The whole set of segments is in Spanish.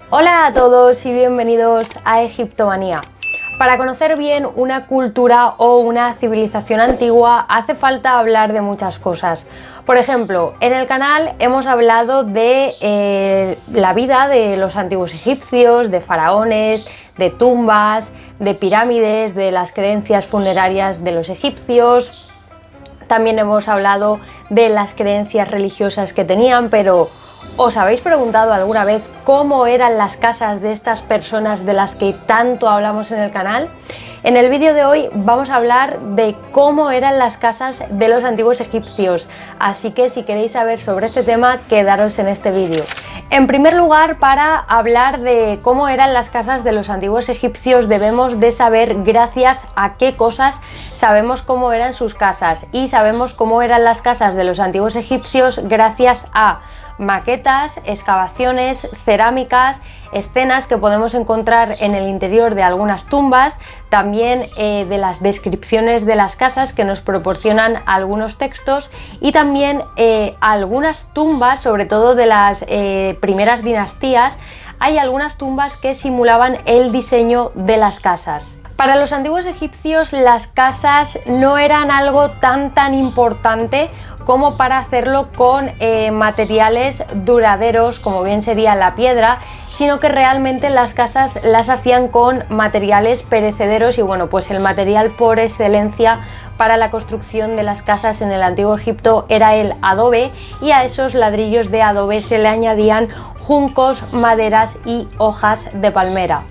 Hola a todos y bienvenidos a Egiptomanía. Para conocer bien una cultura o una civilización antigua hace falta hablar de muchas cosas. Por ejemplo, en el canal hemos hablado de la vida de los antiguos egipcios, de faraones, de tumbas, de pirámides, de las creencias funerarias de los egipcios. También hemos hablado de las creencias religiosas que tenían, pero ¿os habéis preguntado alguna vez cómo eran las casas de estas personas de las que tanto hablamos en el canal? En el vídeo de hoy vamos a hablar de cómo eran las casas de los antiguos egipcios, así que si queréis saber sobre este tema, quedaros en este vídeo. En primer lugar, para hablar de cómo eran las casas de los antiguos egipcios debemos de saber gracias a qué cosas sabemos cómo eran sus casas, y sabemos cómo eran las casas de los antiguos egipcios gracias a maquetas, excavaciones, cerámicas, escenas que podemos encontrar en el interior de algunas tumbas, también de las descripciones de las casas que nos proporcionan algunos textos, y también algunas tumbas, sobre todo de las primeras dinastías, hay algunas tumbas que simulaban el diseño de las casas. Para los antiguos egipcios las casas no eran algo tan importante como para hacerlo con materiales duraderos, como bien sería la piedra, sino que realmente las casas las hacían con materiales perecederos, y bueno, pues el material por excelencia para la construcción de las casas en el antiguo Egipto era el adobe, y a esos ladrillos de adobe se le añadían juncos, maderas y hojas de palmera.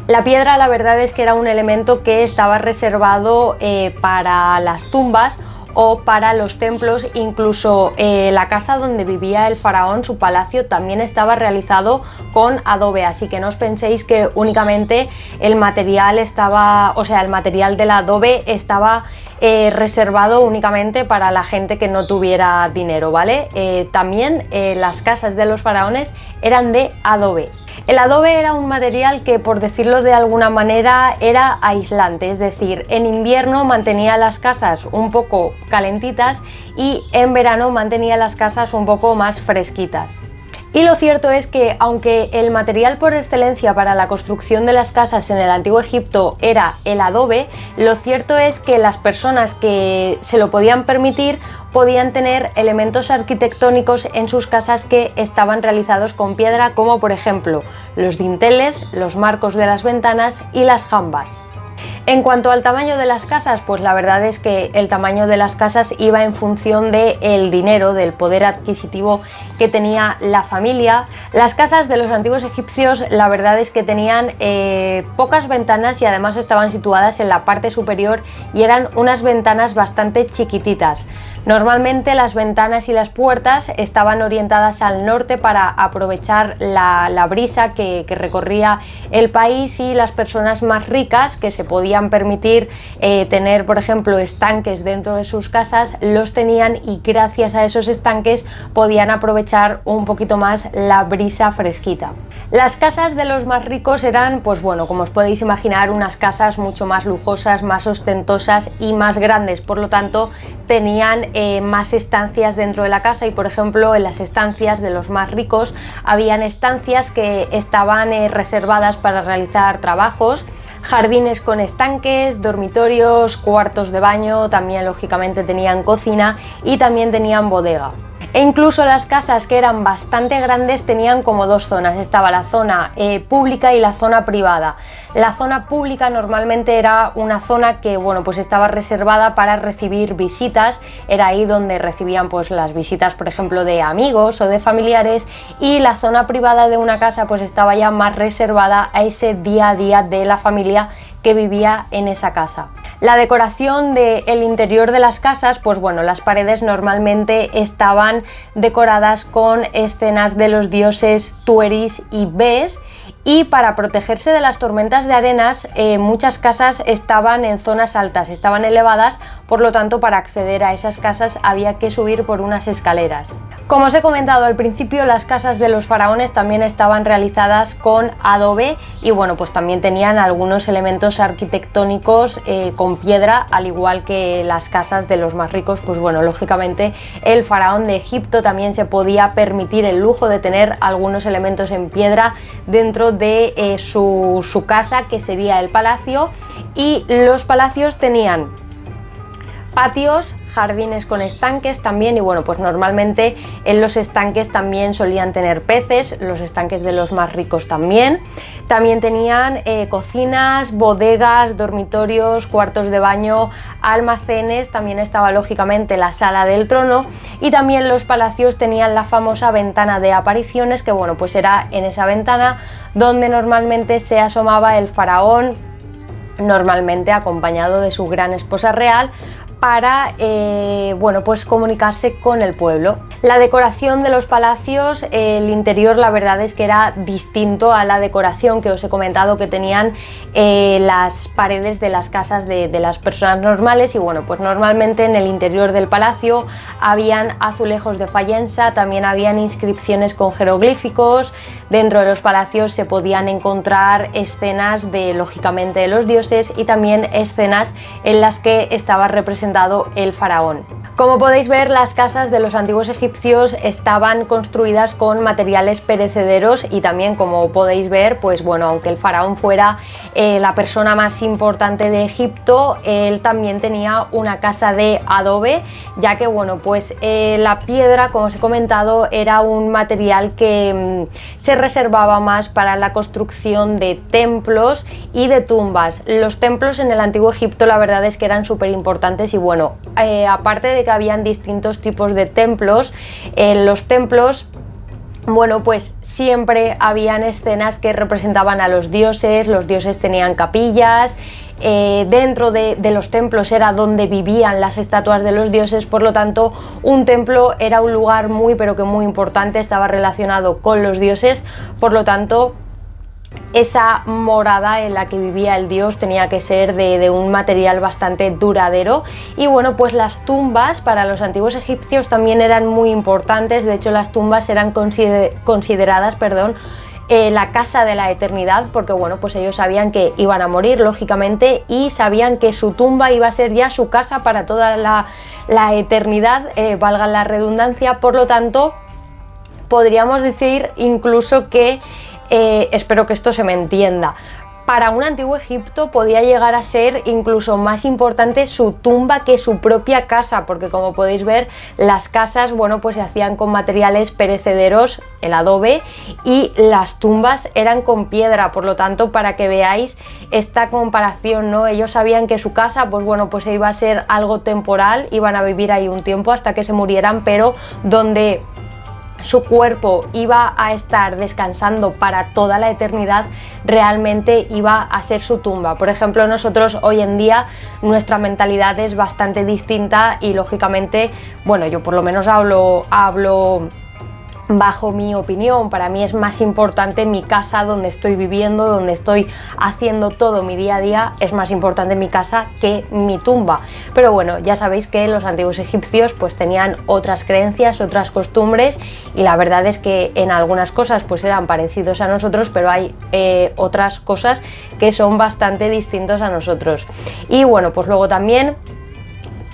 La piedra, la verdad es que era un elemento que estaba reservado para las tumbas o para los templos. Incluso la casa donde vivía el faraón, su palacio, también estaba realizado con adobe, así que no os penséis que únicamente el material el material del adobe estaba reservado únicamente para la gente que no tuviera dinero, ¿vale? También las casas de los faraones eran de adobe. El adobe era un material que, por decirlo de alguna manera, era aislante, es decir, en invierno mantenía las casas un poco calentitas y en verano mantenía las casas un poco más fresquitas. Y lo cierto es que, aunque el material por excelencia para la construcción de las casas en el antiguo Egipto era el adobe, lo cierto es que las personas que se lo podían permitir podían tener elementos arquitectónicos en sus casas que estaban realizados con piedra, como por ejemplo los dinteles, los marcos de las ventanas y las jambas. En cuanto al tamaño de las casas, pues la verdad es que el tamaño de las casas iba en función del dinero, del poder adquisitivo que tenía la familia. Las casas de los antiguos egipcios, la verdad es que tenían pocas ventanas, y además estaban situadas en la parte superior y eran unas ventanas bastante chiquititas. Normalmente las ventanas y las puertas estaban orientadas al norte para aprovechar la brisa que recorría el país, y las personas más ricas que se podían permitir tener, por ejemplo, estanques dentro de sus casas, los tenían, y gracias a esos estanques podían aprovechar un poquito más la brisa fresquita. Las casas de los más ricos eran, pues bueno, como os podéis imaginar, unas casas mucho más lujosas, más ostentosas y más grandes, por lo tanto tenían más estancias dentro de la casa, y por ejemplo en las estancias de los más ricos habían estancias que estaban reservadas para realizar trabajos, jardines con estanques, dormitorios, cuartos de baño, también lógicamente tenían cocina y también tenían bodega. E incluso las casas que eran bastante grandes tenían como dos zonas, estaba la zona pública y la zona privada. La zona pública normalmente era una zona que, bueno, pues estaba reservada para recibir visitas, era ahí donde recibían pues las visitas, por ejemplo, de amigos o de familiares, y la zona privada de una casa pues estaba ya más reservada a ese día a día de la familia que vivía en esa casa. La decoración del interior de las casas, pues bueno, las paredes normalmente estaban decoradas con escenas de los dioses Tueris y Bes, y para protegerse de las tormentas de arenas muchas casas estaban en zonas altas, estaban elevadas por lo tanto para acceder a esas casas había que subir por unas escaleras. Como os he comentado al principio, las casas de los faraones también estaban realizadas con adobe y bueno, pues también tenían algunos elementos arquitectónicos con piedra, al igual que las casas de los más ricos. Pues bueno, lógicamente el faraón de Egipto también se podía permitir el lujo de tener algunos elementos en piedra dentro de su casa, que sería el palacio, y los palacios tenían patios, jardines con estanques también, y bueno, pues normalmente en los estanques también solían tener peces, los estanques de los más ricos también. También tenían cocinas, bodegas, dormitorios, cuartos de baño, almacenes, también estaba lógicamente la sala del trono, y también los palacios tenían la famosa ventana de apariciones, que bueno, pues era en esa ventana donde normalmente se asomaba el faraón, normalmente acompañado de su gran esposa real, para bueno, pues comunicarse con el pueblo. La decoración de los palacios, el interior, la verdad es que era distinto a la decoración que os he comentado que tenían las paredes de las casas de las personas normales, y bueno, pues normalmente en el interior del palacio habían azulejos de fayenza, también habían inscripciones con jeroglíficos. Dentro de los palacios se podían encontrar escenas lógicamente de los dioses, y también escenas en las que estaba representado el faraón. Como podéis ver, las casas de los antiguos egipcios estaban construidas con materiales perecederos, y también, como podéis ver, pues bueno, aunque el faraón fuera la persona más importante de Egipto, él también tenía una casa de adobe, ya que bueno, pues la piedra, como os he comentado, era un material que se reservaba más para la construcción de templos y de tumbas. Los templos en el antiguo Egipto, la verdad es que eran súper importantes, y bueno, aparte de que habían distintos tipos de templos, en los templos, bueno, pues siempre habían escenas que representaban a los dioses tenían capillas. Dentro de los templos era donde vivían las estatuas de los dioses, por lo tanto un templo era un lugar muy pero que muy importante, estaba relacionado con los dioses, por lo tanto esa morada en la que vivía el dios tenía que ser de un material bastante duradero. Y bueno, pues las tumbas para los antiguos egipcios también eran muy importantes. De hecho, las tumbas eran consideradas, la casa de la eternidad, porque bueno, pues ellos sabían que iban a morir, lógicamente, y sabían que su tumba iba a ser ya su casa para toda la eternidad, valga la redundancia. Por lo tanto, podríamos decir incluso que espero que esto se me entienda. Para un antiguo Egipto podía llegar a ser incluso más importante su tumba que su propia casa, porque como podéis ver, las casas, bueno, pues se hacían con materiales perecederos, el adobe, y las tumbas eran con piedra. Por lo tanto, para que veáis esta comparación, ¿no? Ellos sabían que su casa, pues bueno, pues iba a ser algo temporal, iban a vivir ahí un tiempo hasta que se murieran, pero donde su cuerpo iba a estar descansando para toda la eternidad, realmente iba a ser su tumba. Por ejemplo, nosotros hoy en día nuestra mentalidad es bastante distinta, y lógicamente, bueno, yo por lo menos hablo bajo mi opinión. Para mí es más importante mi casa, donde estoy viviendo, donde estoy haciendo todo mi día a día, es más importante mi casa que mi tumba. Pero bueno, ya sabéis que los antiguos egipcios pues tenían otras creencias, otras costumbres, y la verdad es que en algunas cosas pues eran parecidos a nosotros, pero hay otras cosas que son bastante distintos a nosotros. Y bueno, pues luego también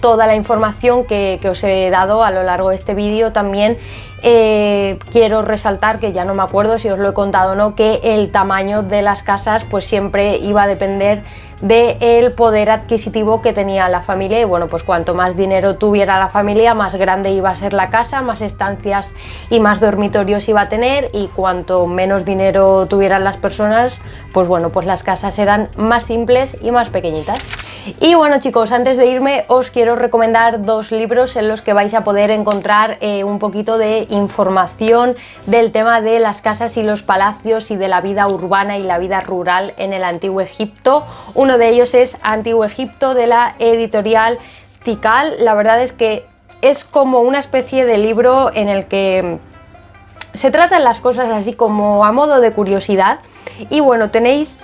toda la información que os he dado a lo largo de este vídeo, también quiero resaltar, que ya no me acuerdo si os lo he contado o no, que el tamaño de las casas pues siempre iba a depender del poder adquisitivo que tenía la familia, y bueno, pues cuanto más dinero tuviera la familia, más grande iba a ser la casa, más estancias y más dormitorios iba a tener, y cuanto menos dinero tuvieran las personas, pues bueno, pues las casas eran más simples y más pequeñitas. Y bueno, chicos, antes de irme os quiero recomendar dos libros en los que vais a poder encontrar un poquito de información del tema de las casas y los palacios y de la vida urbana y la vida rural en el Antiguo Egipto. Uno de ellos es Antiguo Egipto, de la editorial Tikal. La verdad es que es como una especie de libro en el que se tratan las cosas así como a modo de curiosidad, y bueno, tenéis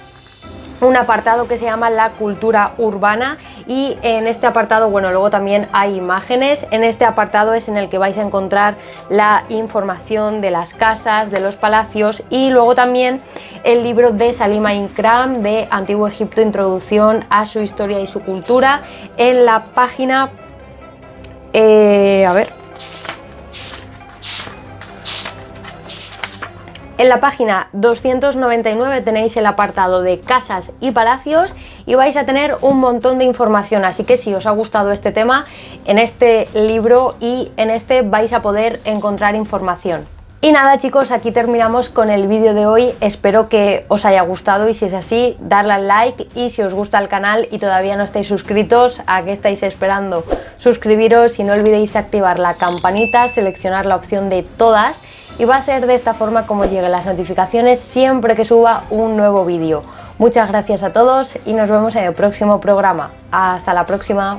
un apartado que se llama la cultura urbana, y en este apartado, bueno, luego también hay imágenes. En este apartado es en el que vais a encontrar la información de las casas, de los palacios, y luego también el libro de Salima Ikram de Antiguo Egipto, introducción a su historia y su cultura. En la página en la página 299 tenéis el apartado de casas y palacios y vais a tener un montón de información, así que si os ha gustado este tema, en este libro y en este vais a poder encontrar información. Y nada chicos, aquí terminamos con el vídeo de hoy. Espero que os haya gustado, y si es así, darle al like, y si os gusta el canal y todavía no estáis suscritos, ¿a qué estáis esperando? Suscribiros y no olvidéis activar la campanita, seleccionar la opción de todas, y va a ser de esta forma como lleguen las notificaciones siempre que suba un nuevo vídeo. Muchas gracias a todos y nos vemos en el próximo programa. Hasta la próxima.